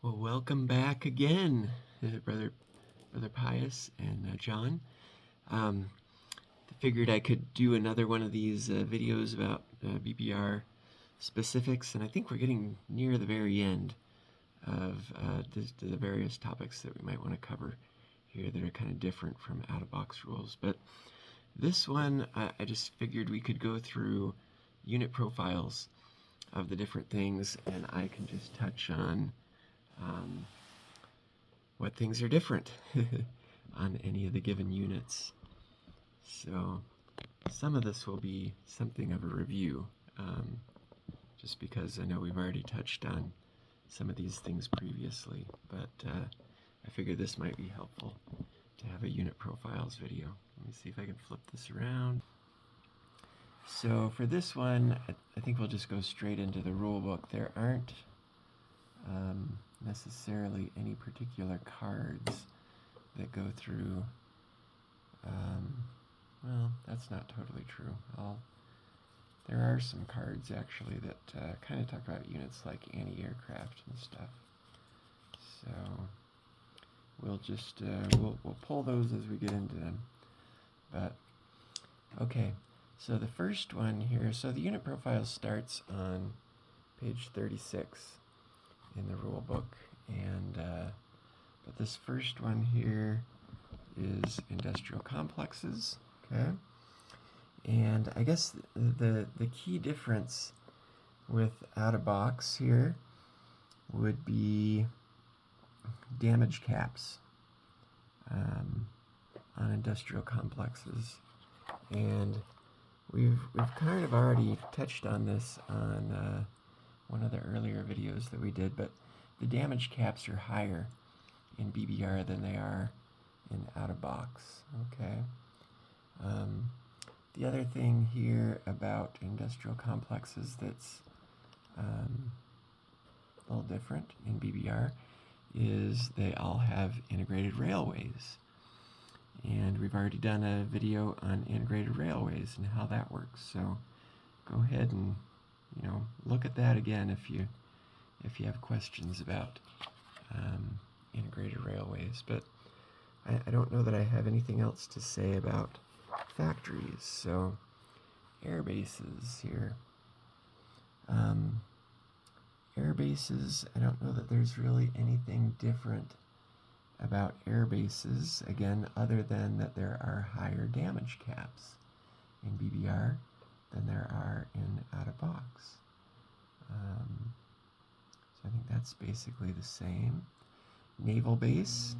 Well, welcome back again, Brother Pius and John. I figured I could do another one of these videos about BBR specifics, and I think we're getting near the very end of the various topics that we might want to cover here that are kind of different from out-of-box rules. But this one, I just figured we could go through unit profiles of the different things, and I can just touch on what things are different on any of the given units. So some of this will be something of a review, just because I know we've already touched on some of these things previously, but I figured this might be helpful to have a unit profiles video. Let me see if I can flip this around. So for this one, I think we'll just go straight into the rule book. There aren't necessarily any particular cards that go through. Well, that's not totally true. There are some cards actually that kind of talk about units like anti-aircraft and stuff. So we'll just we'll pull those as we get into them. But okay, so the first one here. So the unit profile starts on page 36 in the rule book, and but this first one here is industrial complexes. Okay, and I guess the key difference with out of box here would be damage caps on industrial complexes, and we've kind of already touched on this on one of the earlier videos that we did, but the damage caps are higher in BBR than they are in out of box. Okay. The other thing here about industrial complexes that's a little different in BBR is they all have integrated railways. And we've already done a video on integrated railways and how that works. So go ahead and look at that again if you have questions about integrated railways. But I don't know that I have anything else to say about factories. So air bases here. Air bases, I don't know that there's really anything different about air bases, again, other than that there are higher damage caps in BBR than there are in out of box. So I think that's basically the same. Naval base,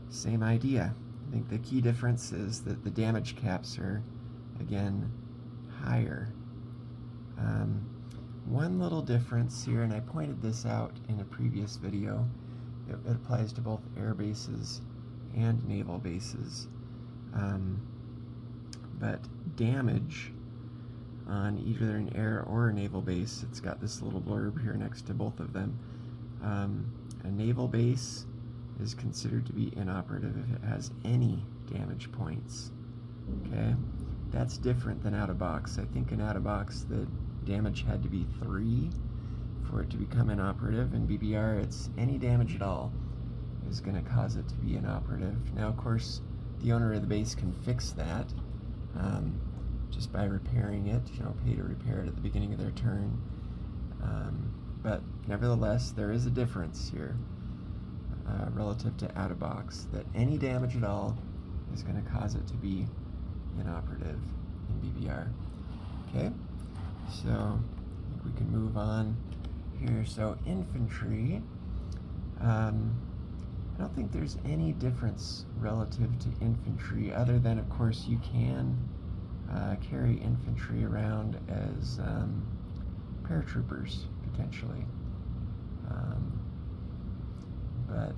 same idea. I think the key difference is that the damage caps are, again, higher. One little difference here, and I pointed this out in a previous video, it applies to both air bases and naval bases. But damage on either an air or a naval base, it's got this little blurb here next to both of them. A naval base is considered to be inoperative if it has any damage points. Okay, that's different than out of box. I think in out of box the damage had to be 3 for it to become inoperative. In BBR, it's any damage at all is going to cause it to be inoperative. Now, of course, the owner of the base can fix that just by repairing it. Pay to repair it at the beginning of their turn. But nevertheless, there is a difference here relative to out of box, that any damage at all is going to cause it to be inoperative in BBR. Okay, so I think we can move on here. So infantry, I don't think there's any difference relative to infantry, other than, of course, you can carry infantry around as paratroopers potentially. But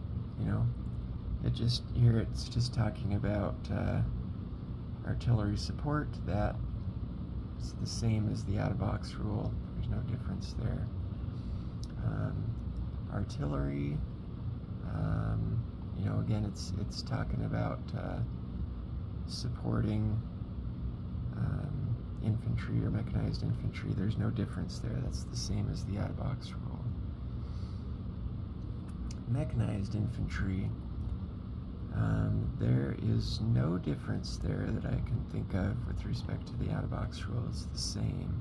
it's just talking about artillery support. That is the same as the out-of-box rule. There's no difference there. Artillery, again, it's talking about supporting infantry or mechanized infantry. There's no difference there. That's the same as the out-of-box rule. Mechanized Infantry, there is no difference there that I can think of with respect to the out-of-box rule. It's the same.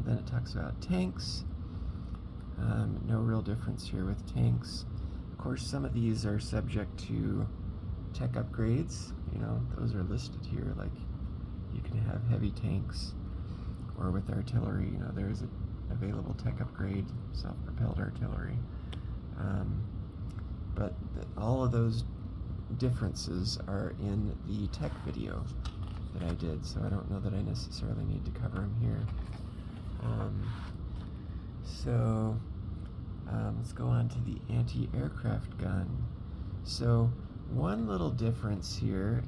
Then it talks about tanks. No real difference here with tanks. Of course, some of these are subject to tech upgrades. You know, those are listed here, like you can have heavy tanks, or with artillery, you know, there's an available tech upgrade, self-propelled artillery. But all of those differences are in the tech video that I did, so I don't know that I necessarily need to cover them here. Let's go on to the anti-aircraft gun. So one little difference here,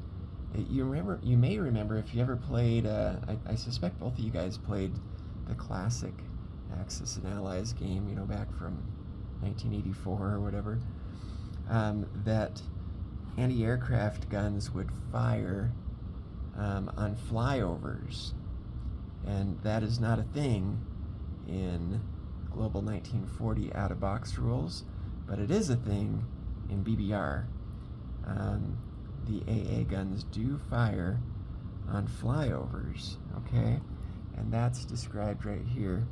you may remember if you ever played, I suspect both of you guys played the classic Axis and Allies game, you know, back from 1984 or whatever, that anti-aircraft guns would fire on flyovers, and that is not a thing in Global 1940 out-of-box rules, but it is a thing in BBR. The AA guns do fire on flyovers, okay? And that's described right here.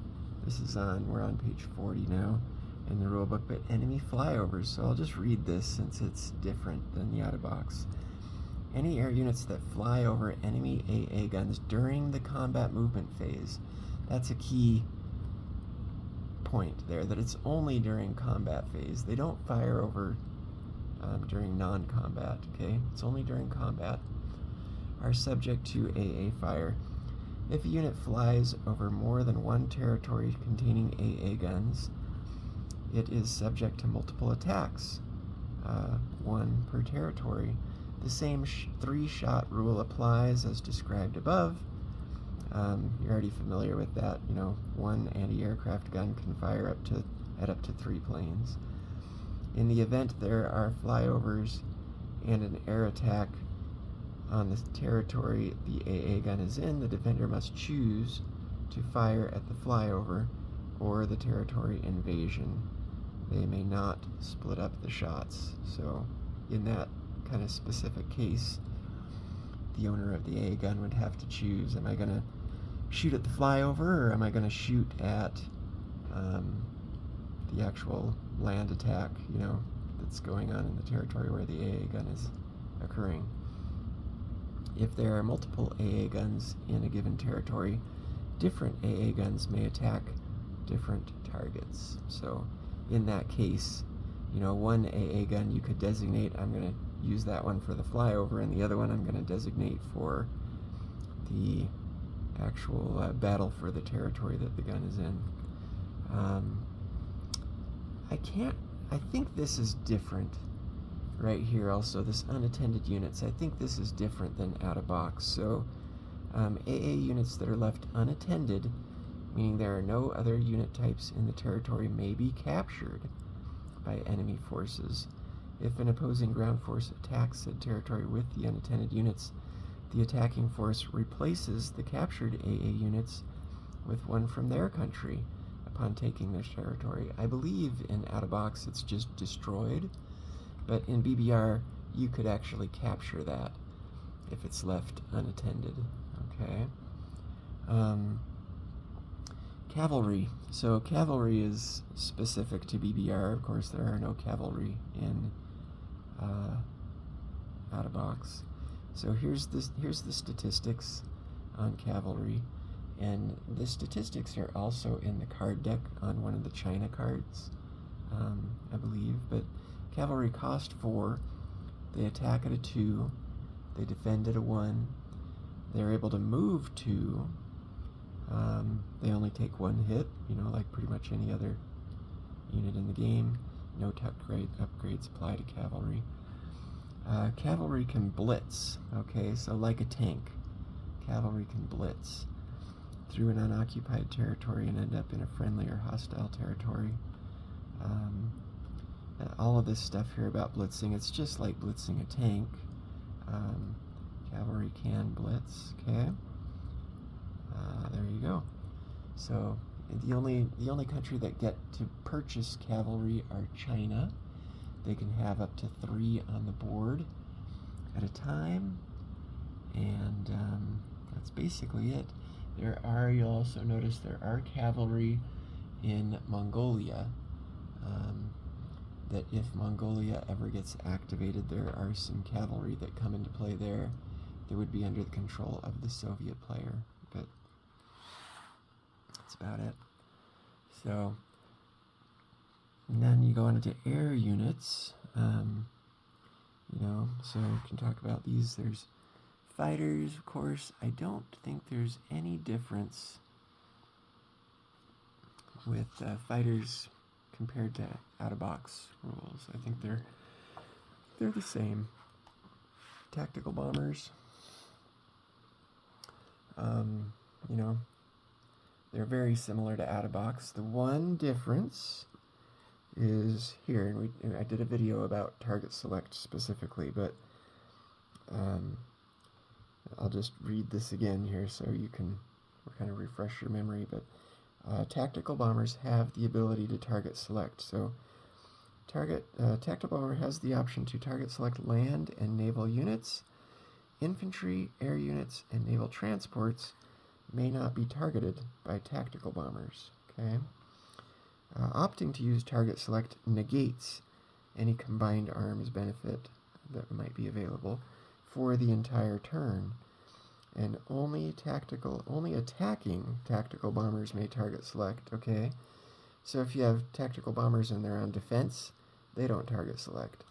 We're on page 40 now in the rulebook, but enemy flyovers. So I'll just read this since it's different than the out-of-box. Any air units that fly over enemy AA guns during the combat movement phase. That's a key point there, that it's only during combat phase. They don't fire over during non-combat, okay? It's only during combat. Are subject to AA fire. If a unit flies over more than one territory containing AA guns, it is subject to multiple attacks, one per territory. The same 3-shot rule applies as described above. You're already familiar with that. You know, one anti-aircraft gun can fire at up to 3 planes. In the event there are flyovers and an air attack on the territory the AA gun is in, the defender must choose to fire at the flyover or the territory invasion. They may not split up the shots. So in that kind of specific case, the owner of the AA gun would have to choose, am I going to shoot at the flyover, or am I going to shoot at the actual land attack, you know, that's going on in the territory where the AA gun is occurring. If there are multiple AA guns in a given territory, different AA guns may attack different targets. So in that case, you know, one AA gun you could designate, I'm going to use that one for the flyover, and the other one I'm going to designate for the actual battle for the territory that the gun is in. I think this is different right here also, this unattended units. I think this is different than out of box. So AA units that are left unattended, meaning there are no other unit types in the territory, may be captured by enemy forces. If an opposing ground force attacks said territory with the unattended units, the attacking force replaces the captured AA units with one from their country upon taking their territory. I believe in out-of-box it's just destroyed, but in BBR you could actually capture that if it's left unattended. Okay. Cavalry. So cavalry is specific to BBR. Of course, there are no cavalry in out-of-box. So here's the statistics on cavalry, and the statistics are also in the card deck on one of the China cards, I believe. But cavalry cost 4, they attack at a 2, they defend at a 1, they're able to move 2, they only take 1 hit, you know, like pretty much any other unit in the game. No upgrades apply to cavalry. Cavalry can blitz, okay, so like a tank, cavalry can blitz through an unoccupied territory and end up in a friendly or hostile territory. All of this stuff here about blitzing, it's just like blitzing a tank. Cavalry can blitz, okay? There you go. So The only country that get to purchase cavalry are China. They can have up to 3 on the board at a time, and that's basically it. You'll also notice there are cavalry in Mongolia, that if Mongolia ever gets activated, there are some cavalry that come into play there that would be under the control of the Soviet player, but that's about it. So, and then you go on to air units, so you can talk about these. There's fighters, of course. I don't think there's any difference with fighters compared to out-of-box rules. I think they're the same. Tactical bombers, they're very similar to out-of-box. The one difference is here, and I did a video about target select specifically, but I'll just read this again here so you can kind of refresh your memory. But tactical bombers have the ability to target select. So tactical bomber has the option to target select land and naval units. Infantry, air units, and naval transports may not be targeted by tactical bombers. Okay. Opting to use target select negates any combined arms benefit that might be available for the entire turn, and only attacking tactical bombers may target select. Okay, so if you have tactical bombers and they're on defense, they don't target select.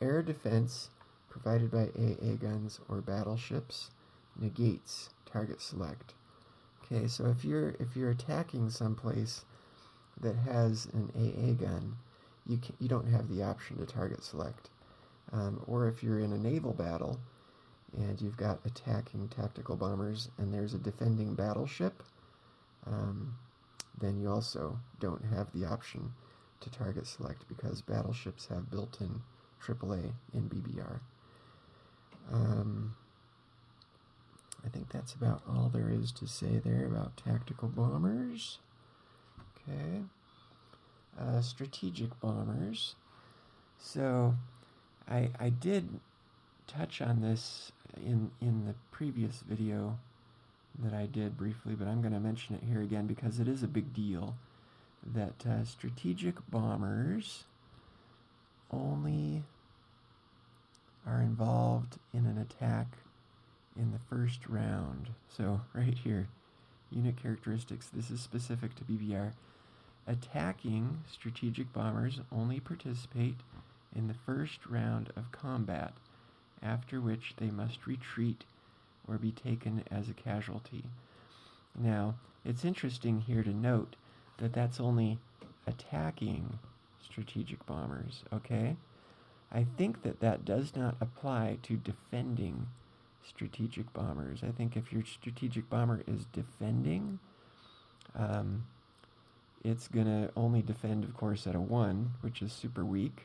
Air defense provided by AA guns or battleships negates target select. Okay, so if you're attacking someplace that has an AA gun, you don't have the option to target select. Or if you're in a naval battle and you've got attacking tactical bombers and there's a defending battleship, then you also don't have the option to target select because battleships have built-in AAA in BBR. I think that's about all there is to say there about tactical bombers. Okay. Strategic bombers. So I did touch on this in the previous video that I did briefly, but I'm going to mention it here again because it is a big deal that strategic bombers only are involved in an attack in the first round. So right here, unit characteristics, this is specific to BBR. Attacking strategic bombers only participate in the first round of combat, after which they must retreat or be taken as a casualty. Now, it's interesting here to note that that's only attacking strategic bombers, okay? I think that does not apply to defending strategic bombers. I think if your strategic bomber is defending, it's going to only defend, of course, at a 1, which is super weak,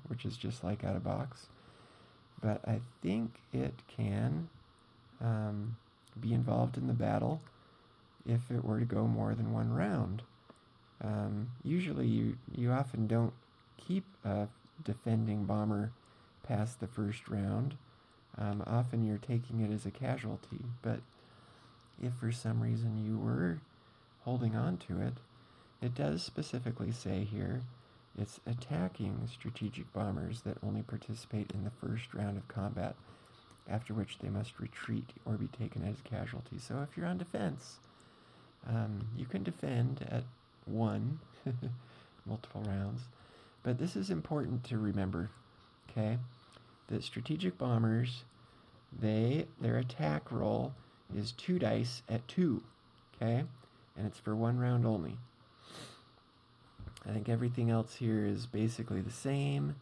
which is just like out of box. But I think it can be involved in the battle if it were to go more than 1 round. Usually you often don't keep a defending bomber past the first round. Often you're taking it as a casualty, but if for some reason you were holding on to it, it does specifically say here it's attacking strategic bombers that only participate in the first round of combat, after which they must retreat or be taken as casualties. So if you're on defense, you can defend at 1, multiple rounds, but this is important to remember, okay, that strategic bombers, their attack roll is 2 dice at 2, okay, and it's for 1 round only. I think everything else here is basically the same.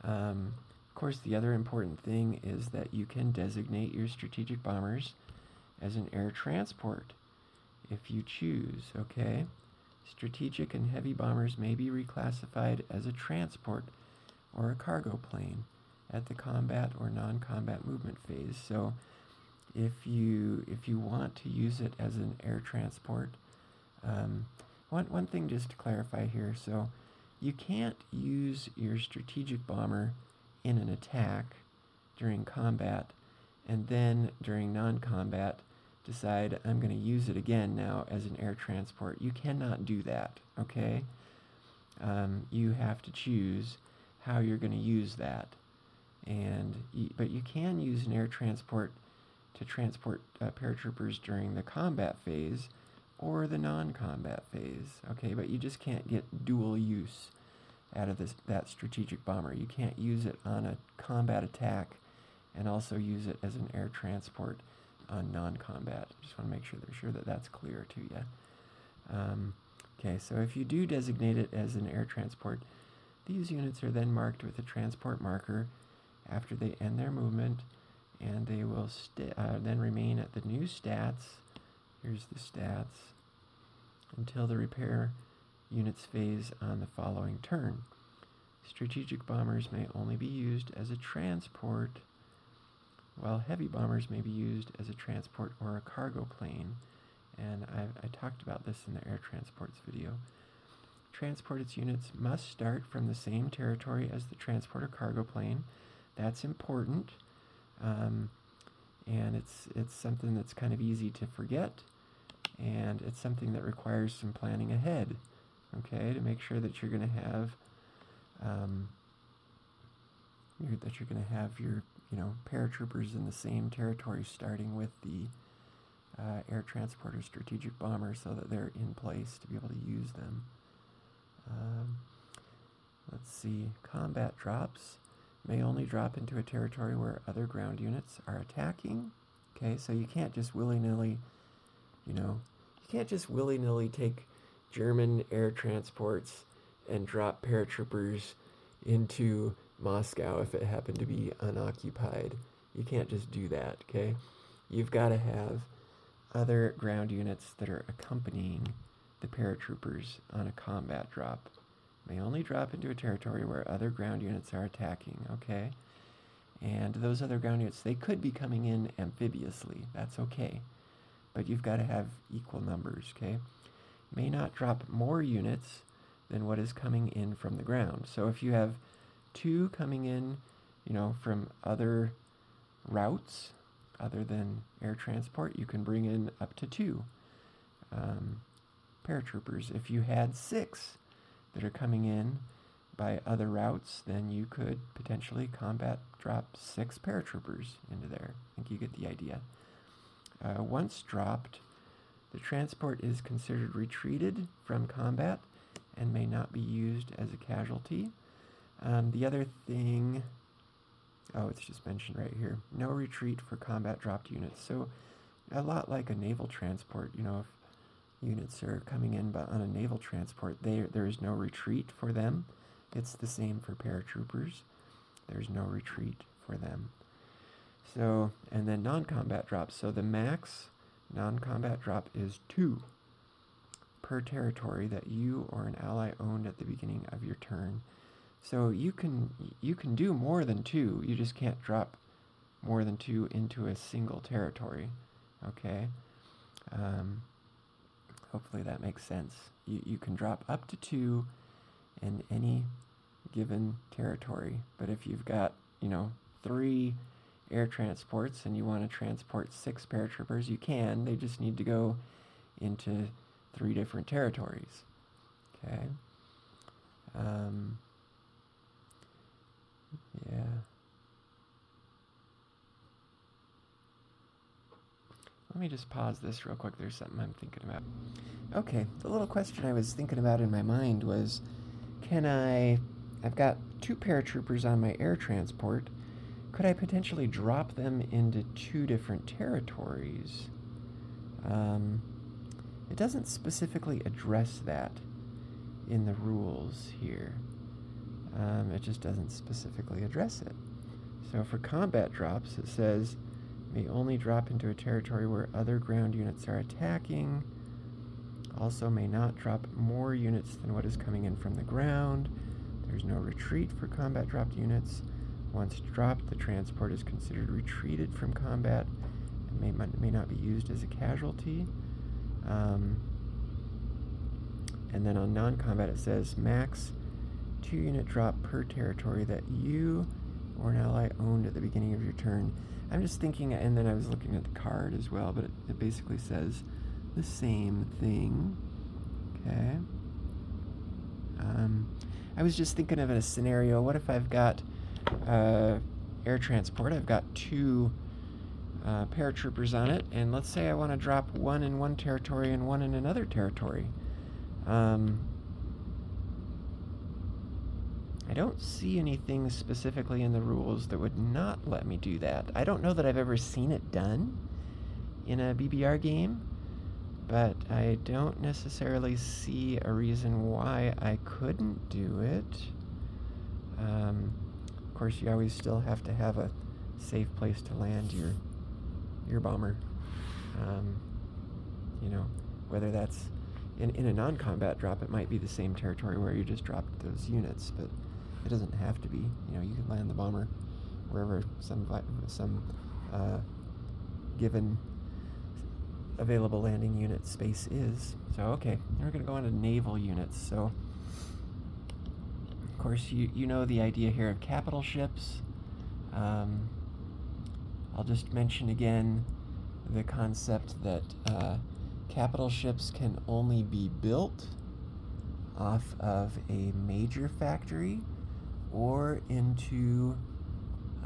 Of course, the other important thing is that you can designate your strategic bombers as an air transport if you choose, okay? Strategic and heavy bombers may be reclassified as a transport or a cargo plane at the combat or non-combat movement phase. So if you want to use it as an air transport, One thing just to clarify here, so you can't use your strategic bomber in an attack during combat and then during non-combat decide I'm going to use it again now as an air transport. You cannot do that, okay? You have to choose how you're going to use that. But you can use an air transport to transport paratroopers during the combat phase or the non-combat phase, okay? But you just can't get dual use out of that strategic bomber. You can't use it on a combat attack and also use it as an air transport on non-combat. Just want to make sure that that's clear to you. Okay, so if you do designate it as an air transport, these units are then marked with a transport marker after they end their movement, and they will then remain at the new stats. Here's the stats until the repair units phase on the following turn. Strategic bombers may only be used as a transport, while heavy bombers may be used as a transport or a cargo plane. And I talked about this in the air transports video. Transport its units must start from the same territory as the transport or cargo plane. That's important. And it's something that's kind of easy to forget, and it's something that requires some planning ahead, okay, to make sure that you're going to have your paratroopers in the same territory starting with the air transport or strategic bomber so that they're in place to be able to use them. Let's see, combat drops may only drop into a territory where other ground units are attacking. Okay, so you can't just willy-nilly, take German air transports and drop paratroopers into Moscow if it happened to be unoccupied. You can't just do that, okay? You've got to have other ground units that are accompanying the paratroopers on a combat drop. May only drop into a territory where other ground units are attacking, okay? And those other ground units, they could be coming in amphibiously. That's okay. But you've got to have equal numbers, okay? May not drop more units than what is coming in from the ground. So if you have 2 coming in, from other routes other than air transport, you can bring in up to 2 paratroopers. If you had 6 that are coming in by other routes, then you could potentially combat drop 6 paratroopers into there. I think you get the idea. Once dropped, the transport is considered retreated from combat and may not be used as a casualty. The other thing, it's just mentioned right here, no retreat for combat dropped units. So a lot like a naval transport, if units are coming in but on a naval transport, there is no retreat for them. It's the same for paratroopers. There's no retreat for them. So, and then non-combat drops. So the max non-combat drop is 2 per territory that you or an ally owned at the beginning of your turn. So you can do more than 2. You just can't drop more than 2 into a single territory. Okay. Hopefully that makes sense. You can drop up to 2 in any given territory. But if you've got 3 air transports and you want to transport 6 paratroopers, you can. They just need to go into 3 different territories. Okay. Yeah. Let me just pause this real quick. There's something I'm thinking about. Okay, the little question I was thinking about in my mind was, I've got 2 paratroopers on my air transport. Could I potentially drop them into 2 different territories? It doesn't specifically address that in the rules here. It just doesn't specifically address it. So for combat drops, it says, may only drop into a territory where other ground units are attacking. Also may not drop more units than what is coming in from the ground. There's no retreat for combat dropped units. Once dropped, the transport is considered retreated from combat and may not be used as a casualty. And then on non-combat it says max 2 unit drop per territory that you or an ally owned at the beginning of your turn. I'm just thinking, and then I was looking at the card as well, but it basically says the same thing. Okay. I was just thinking of a scenario. What if I've got air transport? I've got 2 paratroopers on it, and let's say I want to drop 1 in one territory and 1 in another territory. I don't see anything specifically in the rules that would not let me do that. I don't know that I've ever seen it done in a BBR game, but I don't necessarily see a reason why I couldn't do it. Of course, you always still have to have a safe place to land your bomber. You know, whether that's in a non-combat drop, it might be the same territory where you just dropped those units, but it doesn't have to be. You know, you can land the bomber wherever some given available landing unit space is. So, okay, we're going to go on to naval units. So, of course, you know the idea here of capital ships. I'll just mention again the concept that capital ships can only be built off of a major factory or into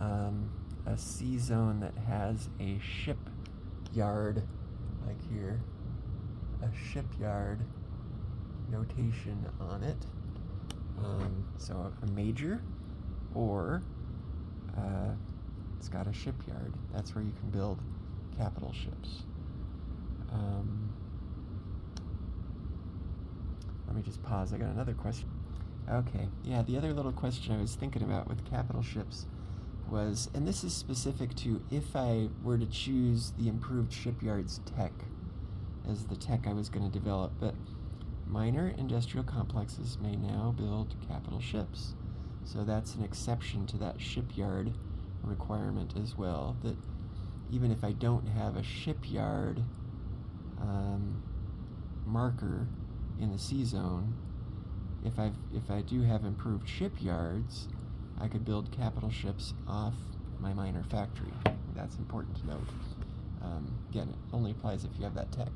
a sea zone that has a shipyard, like here, a shipyard notation on it. So a major, or it's got a shipyard. That's where you can build capital ships. Let me just pause. I got another question. Okay, yeah, the other little question I was thinking about with capital ships was, and this is specific to if I were to choose the improved shipyards tech as the tech I was going to develop, but minor industrial complexes may now build capital ships. So that's an exception to that shipyard requirement as well, that even if I don't have a shipyard marker in the sea zone, if I do have improved shipyards, I could build capital ships off my minor factory. That's important to note. Again, it only applies if you have that tech.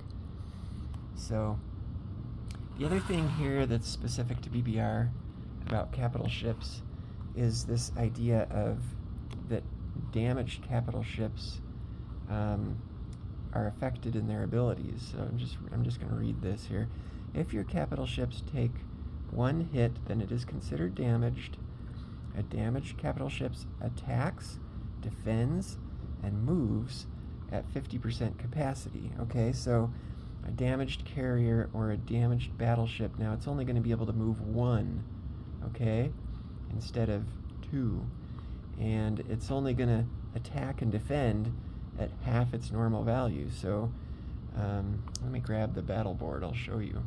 So the other thing here that's specific to BBR about capital ships is this idea of that damaged capital ships are affected in their abilities. So I'm just going to read this here. If your capital ships take 1 hit, then it is considered damaged. A damaged capital ship attacks, defends, and moves at 50% capacity. Okay, so a damaged carrier or a damaged battleship, now it's only going to be able to move 1, okay, instead of 2. And it's only going to attack and defend at half its normal value. So let me grab the battle board, I'll show you.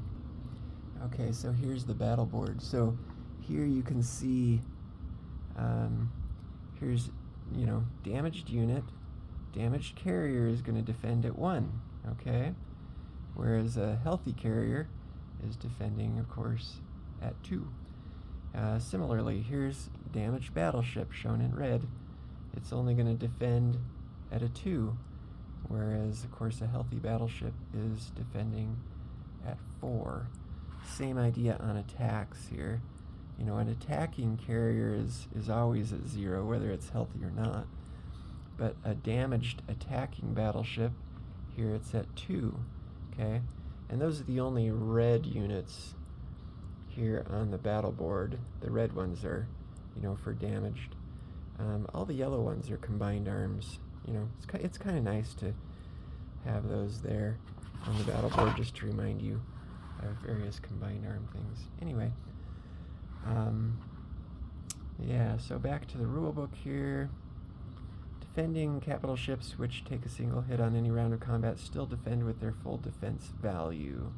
Okay, so here's the battle board. So here you can see, here's, you know, damaged unit, damaged carrier is going to defend at 1, okay? Whereas a healthy carrier is defending, of course, at 2. Similarly, here's damaged battleship shown in red. It's only going to defend at a 2, whereas, of course, a healthy battleship is defending at 4. Same idea on attacks here. You know, an attacking carrier is always at 0, whether it's healthy or not. But a damaged attacking battleship, here it's at 2, okay? And those are the only red units here on the battle board. The red ones are, you know, for damaged. All the yellow ones are combined arms. You know, it's kind of nice to have those there on the battle board just to remind you of various combined arm things. Anyway, yeah, so back to the rule book here. Defending capital ships which take a single hit on any round of combat still defend with their full defense value.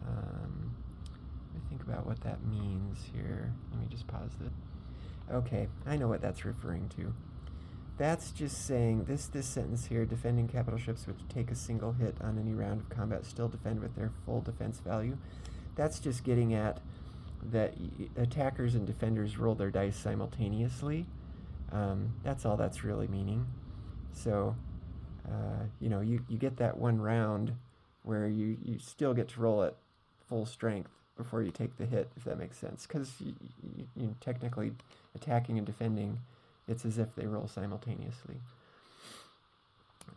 Let me think about what that means here. Let me just pause this. Okay, I know what that's referring to. That's just saying, this sentence here, defending capital ships which take a single hit on any round of combat still defend with their full defense value. That's just getting at that attackers and defenders roll their dice simultaneously. That's all that's really meaning. So, you get that one round where you still get to roll at full strength before you take the hit, if that makes sense. Because you technically attacking and defending, it's as if they roll simultaneously.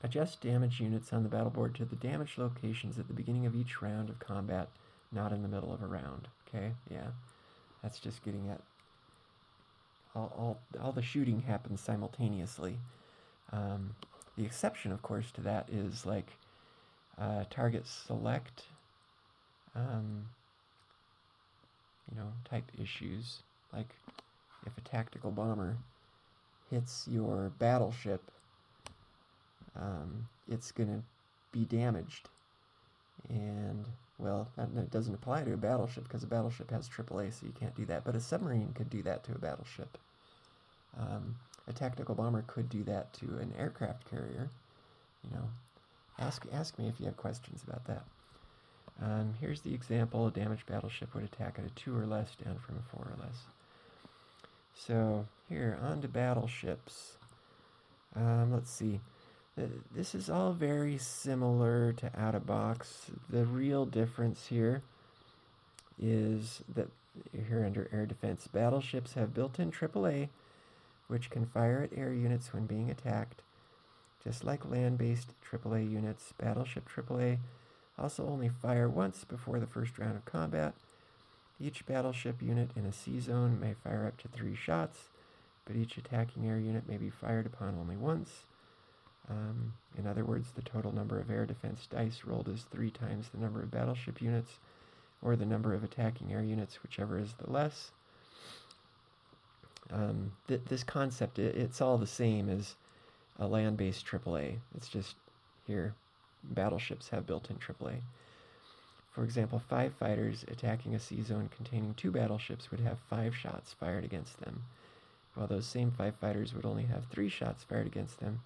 Adjust damage units on the battle board to the damage locations at the beginning of each round of combat, not in the middle of a round. Okay, yeah. That's just getting at all the shooting happens simultaneously. The exception, of course, to that is like target select, type issues. Like if a tactical bomber hits your battleship, it's going to be damaged. And, well, that doesn't apply to a battleship because a battleship has AAA, so you can't do that. But a submarine could do that to a battleship. A tactical bomber could do that to an aircraft carrier. Ask me if you have questions about that. Here's the example. A damaged battleship would attack at a 2 or less down from a 4 or less. So here, on to battleships. Let's see. This is all very similar to out-of-box. The real difference here is that here under air defense, battleships have built-in AAA, which can fire at air units when being attacked. Just like land-based AAA units, battleship AAA also only fire once before the first round of combat. Each battleship unit in a sea zone may fire up to 3 shots, but each attacking air unit may be fired upon only once. In other words, the total number of air defense dice rolled is 3 times the number of battleship units, or the number of attacking air units, whichever is the less. This concept, it's all the same as a land-based AAA. It's just here, battleships have built-in AAA. For example, 5 fighters attacking a sea zone containing 2 battleships would have 5 shots fired against them, while those same 5 fighters would only have 3 shots fired against them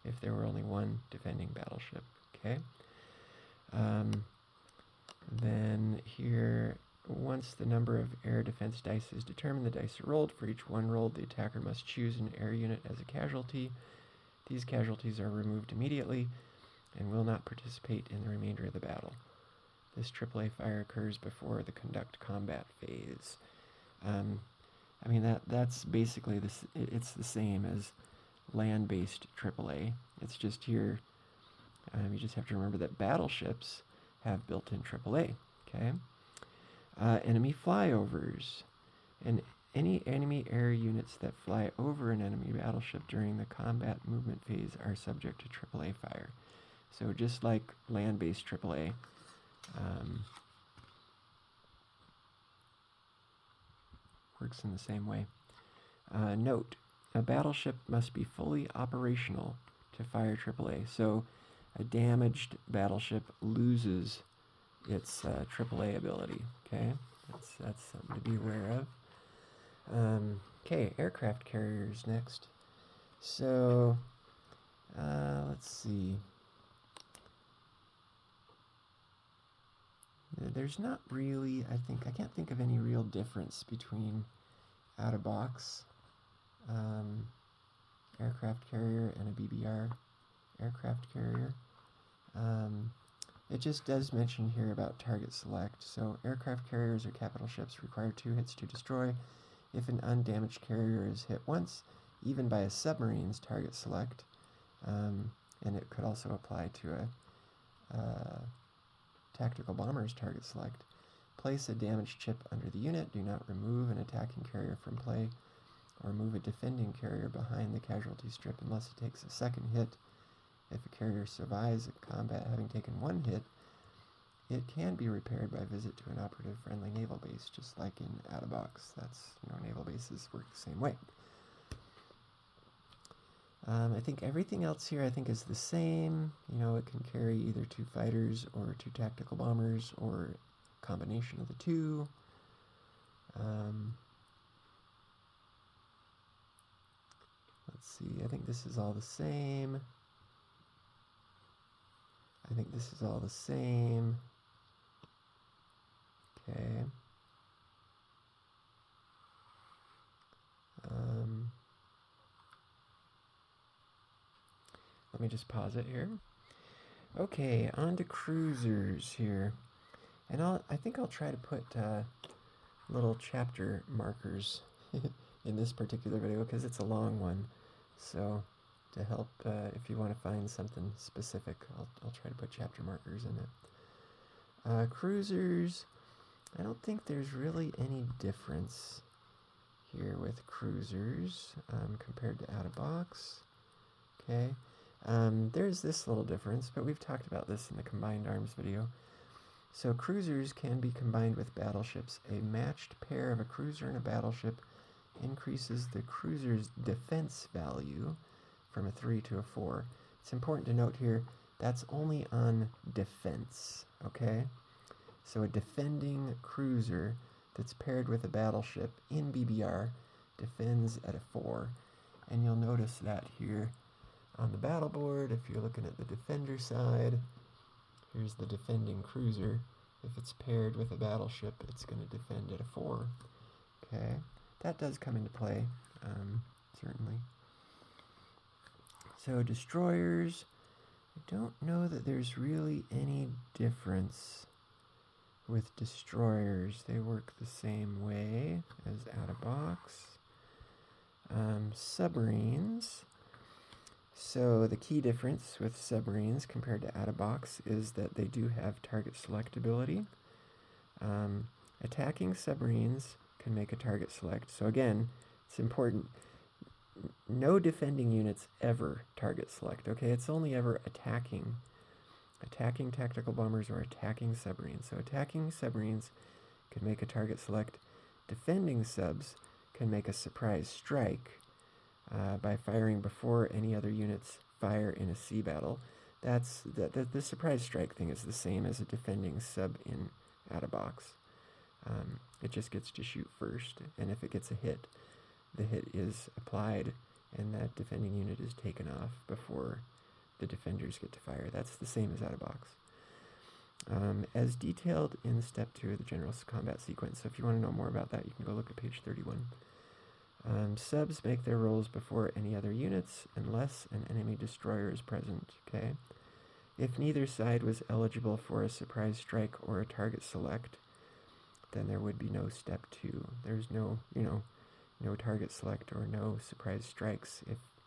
if there were only 1 defending battleship. Okay. Then here, once the number of air defense dice is determined, the dice are rolled. For each one rolled, the attacker must choose an air unit as a casualty. These casualties are removed immediately and will not participate in the remainder of the battle. This AAA fire occurs before the conduct combat phase. That's basically this. It's the same as land-based AAA. It's just here, you just have to remember that battleships have built-in AAA. Okay. Enemy flyovers. And any enemy air units that fly over an enemy battleship during the combat movement phase are subject to AAA fire. So just like land-based AAA, works in the same way. Note, a battleship must be fully operational to fire AAA. So a damaged battleship loses its AAA ability. Okay, that's something to be aware of. Okay, aircraft carriers next. So let's see. There's not really, I can't think of any real difference between out-of-box aircraft carrier and a BBR aircraft carrier. It just does mention here about target select. So aircraft carriers or capital ships require 2 hits to destroy. If an undamaged carrier is hit once, even by a submarine's target select, and it could also apply to a tactical bomber's target select. Place a damaged chip under the unit. Do not remove an attacking carrier from play or move a defending carrier behind the casualty strip unless it takes a second hit. If a carrier survives a combat having taken 1 hit, it can be repaired by visit to an operative friendly naval base, just like in out-of-box. That's, naval bases work the same way. I think everything else here is the same. It can carry either 2 fighters or 2 tactical bombers or a combination of the 2. Let's see, I think this is all the same. I think this is all the same. Okay. Let me just pause it here. Okay, on to cruisers here. And I think I'll try to put little chapter markers in this particular video because it's a long one. So to help, if you want to find something specific, I'll try to put chapter markers in it. Cruisers, I don't think there's really any difference here with cruisers compared to out of box. Okay, there's this little difference, but we've talked about this in the combined arms video. So cruisers can be combined with battleships. A matched pair of a cruiser and a battleship increases the cruiser's defense value from a 3 to a 4. It's important to note here, that's only on defense, okay? So a defending cruiser that's paired with a battleship in BBR defends at a 4. And you'll notice that here on the battle board, if you're looking at the defender side, here's the defending cruiser. If it's paired with a battleship, it's going to defend at a 4. Okay, that does come into play, certainly. So destroyers, I don't know that there's really any difference with destroyers. They work the same way as out of box. Submarines. So the key difference with submarines compared to out of box is that they do have target selectability. Attacking submarines can make a target select. So again, it's important. No defending units ever target select. Okay, it's only ever attacking tactical bombers or attacking submarines. So attacking submarines can make a target select. Defending subs can make a surprise strike by firing before any other units fire in a sea battle. That's the surprise strike thing is the same as a defending sub in out of box. It just gets to shoot first, and if it gets a hit, the hit is applied and that defending unit is taken off before the defenders get to fire. That's the same as out of box. As detailed in step 2 of the general combat sequence. So if you want to know more about that, you can go look at page 31. Subs make their rolls before any other units unless an enemy destroyer is present. Okay. If neither side was eligible for a surprise strike or a target select, then there would be no step 2. There's no, no target select or no surprise strikes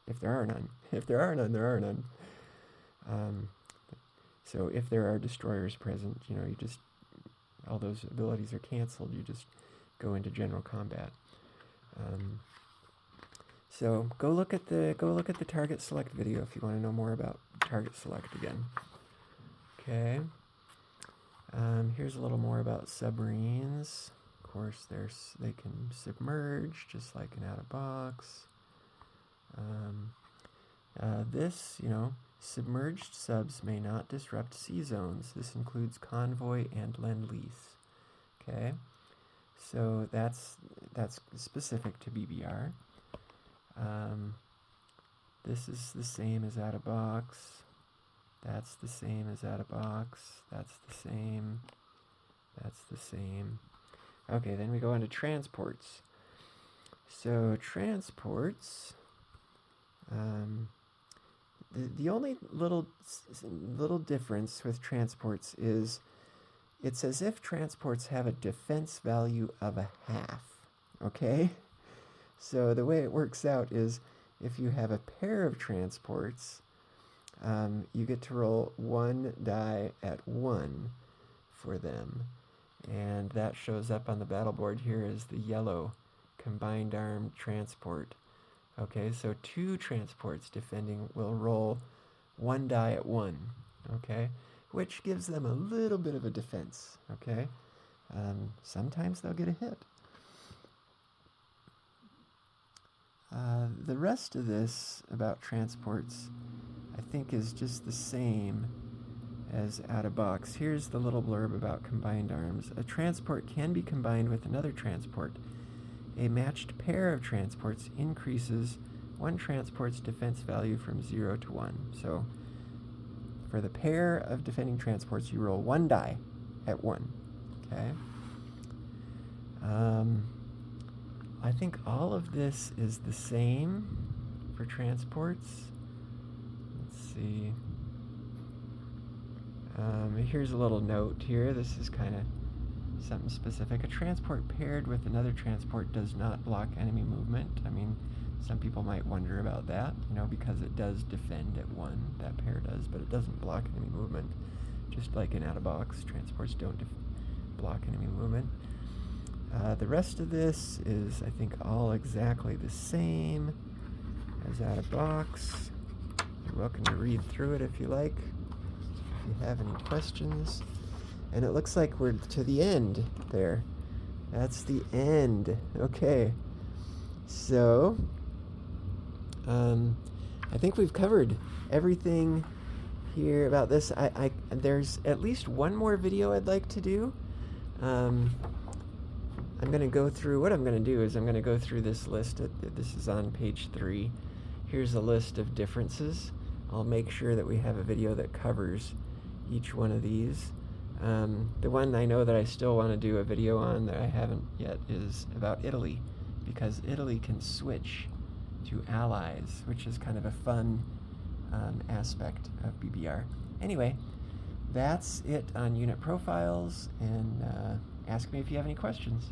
if there are none. If there are none, there are none. So if there are destroyers present, you just, all those abilities are canceled. You just go into general combat. So go look at the target select video if you want to know more about target select again. Okay. Here's a little more about submarines. Of course, they can submerge just like an out of box. Submerged subs may not disrupt sea zones. This includes convoy and lend-lease. Okay, so that's specific to BBR. This is the same as out of box. That's the same as out of box. That's the same. That's the same. Okay, then we go on to transports. So transports. The only little difference with transports is it's as if transports have a defense value of a half. Okay? So the way it works out is if you have a pair of transports, you get to roll 1 die at 1 for them. And that shows up on the battle board here as the yellow combined arm transport. Okay, so 2 transports defending will roll 1 die at 1, okay, which gives them a little bit of a defense, okay. Sometimes they'll get a hit. The rest of this about transports, I think, is just the same as out of box. Here's the little blurb about combined arms. A transport can be combined with another transport. A matched pair of transports increases one transport's defense value from 0 to 1. So for the pair of defending transports, you roll 1 die at 1. Okay. I think all of this is the same for transports. Let's see. Here's a little note here. This is kind of something specific. A transport paired with another transport does not block enemy movement. I mean, some people might wonder about that, you know, because it does defend at 1, that pair does, but it doesn't block enemy movement. Just like in out-of-box, transports don't block enemy movement. The rest of this is, I think, all exactly the same as out-of-box. You're welcome to read through it if you like, if you have any questions. And it looks like we're to the end there. That's the end. Okay. So, I think we've covered everything here about this. There's at least one more video I'd like to do. I'm going to go through, what I'm going to do is I'm going to go through this list. This is on page 3. Here's a list of differences. I'll make sure that we have a video that covers each one of these. The one I know that I still want to do a video on that I haven't yet is about Italy, because Italy can switch to allies, which is kind of a fun aspect of BBR. Anyway, that's it on unit profiles, and ask me if you have any questions.